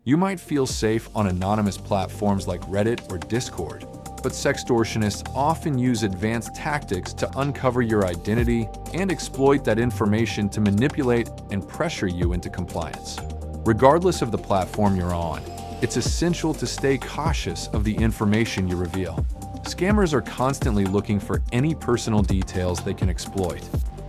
You might feel safe on anonymous platforms like Reddit or Discord, but sextortionists often use advanced tactics to uncover your identity and exploit that information to manipulate and pressure you into compliance. Regardless of the platform you're on, it's essential to stay cautious of the information you reveal. Scammers are constantly looking for any personal details they can exploit.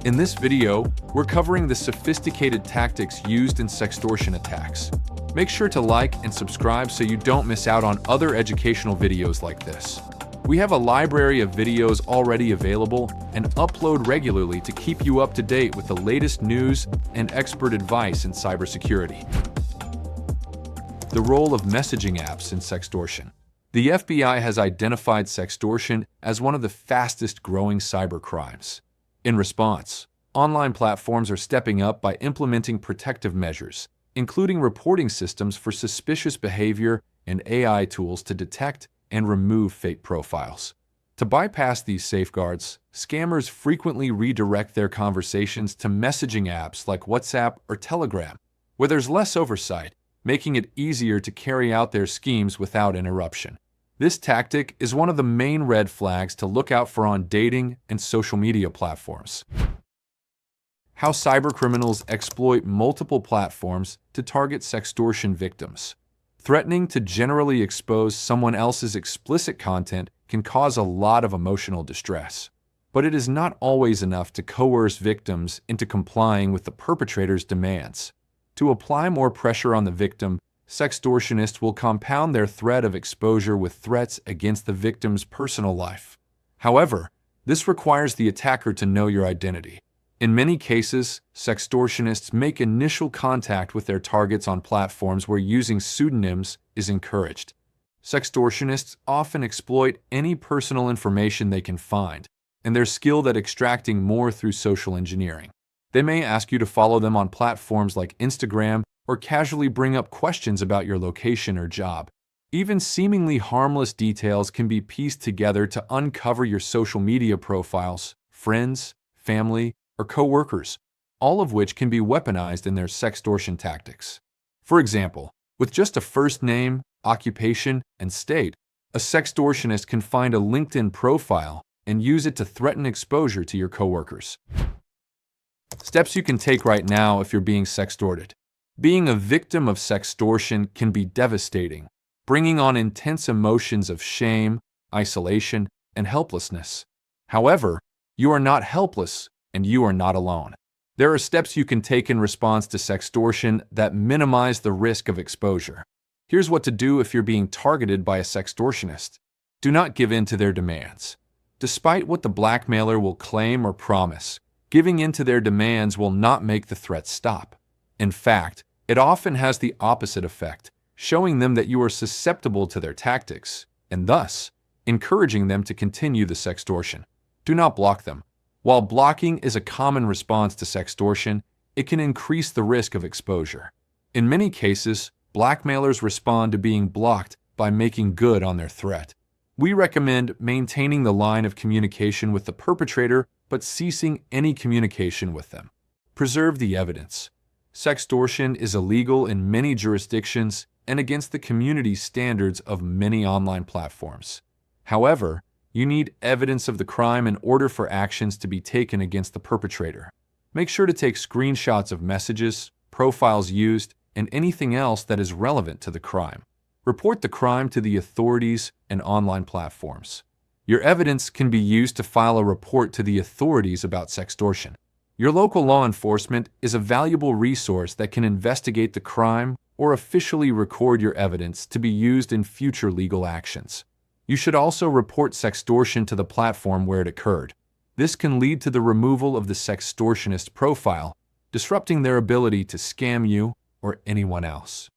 In this video, we're covering the sophisticated tactics used in sextortion attacks. Make sure to like and subscribe so you don't miss out on other educational videos like this. We have a library of videos already available and upload regularly to keep you up to date with the latest news and expert advice in cybersecurity. The role of messaging apps in sextortion. The FBI has identified sextortion as one of the fastest growing cybercrimes. In response, online platforms are stepping up by implementing protective measures, including reporting systems for suspicious behavior and AI tools to detect and remove fake profiles. To bypass these safeguards, scammers frequently redirect their conversations to messaging apps like WhatsApp or Telegram, where there's less oversight, making it easier to carry out their schemes without interruption. This tactic is one of the main red flags to look out for on dating and social media platforms. How cybercriminals exploit multiple platforms to target sextortion victims. Threatening to generally expose someone else's explicit content can cause a lot of emotional distress. But it is not always enough to coerce victims into complying with the perpetrator's demands. To apply more pressure on the victim, sextortionists will compound their threat of exposure with threats against the victim's personal life. However, this requires the attacker to know your identity. In many cases, sextortionists make initial contact with their targets on platforms where using pseudonyms is encouraged. Sextortionists often exploit any personal information they can find, and they're skilled at extracting more through social engineering. They may ask you to follow them on platforms like Instagram or casually bring up questions about your location or job. Even seemingly harmless details can be pieced together to uncover your social media profiles, friends, family, or co-workers, all of which can be weaponized in their sextortion tactics. For example, with just a first name, occupation, and state, a sextortionist can find a LinkedIn profile and use it to threaten exposure to your coworkers. Steps you can take right now if you're being sextorted. Being a victim of sextortion can be devastating, bringing on intense emotions of shame, isolation, and helplessness. However, you are not helpless and you are not alone. There are steps you can take in response to sextortion that minimize the risk of exposure. Here's what to do if you're being targeted by a sextortionist. Do not give in to their demands. Despite what the blackmailer will claim or promise, giving in to their demands will not make the threat stop. In fact, it often has the opposite effect, showing them that you are susceptible to their tactics, and thus, encouraging them to continue the sextortion. Do not block them. While blocking is a common response to sextortion, it can increase the risk of exposure. In many cases, blackmailers respond to being blocked by making good on their threat. We recommend maintaining the line of communication with the perpetrator but ceasing any communication with them. Preserve the evidence. Sextortion is illegal in many jurisdictions and against the community standards of many online platforms. However, you need evidence of the crime in order for actions to be taken against the perpetrator. Make sure to take screenshots of messages, profiles used, and anything else that is relevant to the crime. Report the crime to the authorities and online platforms. Your evidence can be used to file a report to the authorities about sextortion. Your local law enforcement is a valuable resource that can investigate the crime or officially record your evidence to be used in future legal actions. You should also report sextortion to the platform where it occurred. This can lead to the removal of the sextortionist profile, disrupting their ability to scam you or anyone else.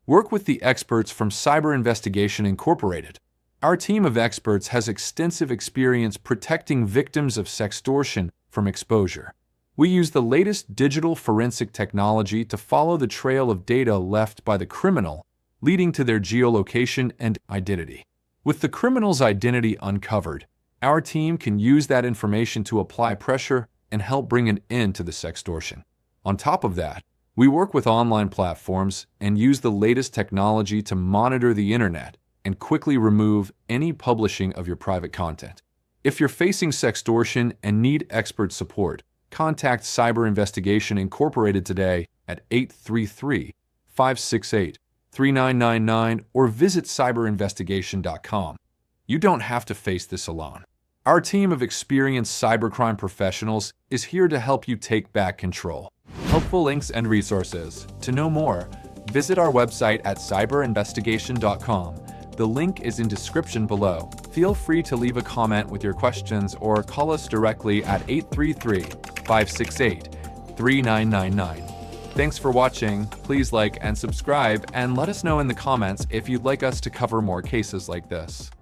Work with the experts from Cyber Investigation Incorporated. Our team of experts has extensive experience protecting victims of sextortion from exposure. We use the latest digital forensic technology to follow the trail of data left by the criminal, leading to their geolocation and identity. With the criminal's identity uncovered, our team can use that information to apply pressure and help bring an end to the sextortion. On top of that, We work with online platforms and use the latest technology to monitor the internet and quickly remove any publishing of your private content. If you're facing sextortion and need expert support, contact Cyber Investigation Incorporated today at 833-568-3999 or visit cyberinvestigation.com. You don't have to face this alone. Our team of experienced cybercrime professionals is here to help you take back control. Helpful links and resources. To know more, visit our website at cyberinvestigation.com. The link is in description below. Feel free to leave a comment with your questions or call us directly at 833-568-3999. Thanks for watching. Please like and subscribe and let us know in the comments if you'd like us to cover more cases like this.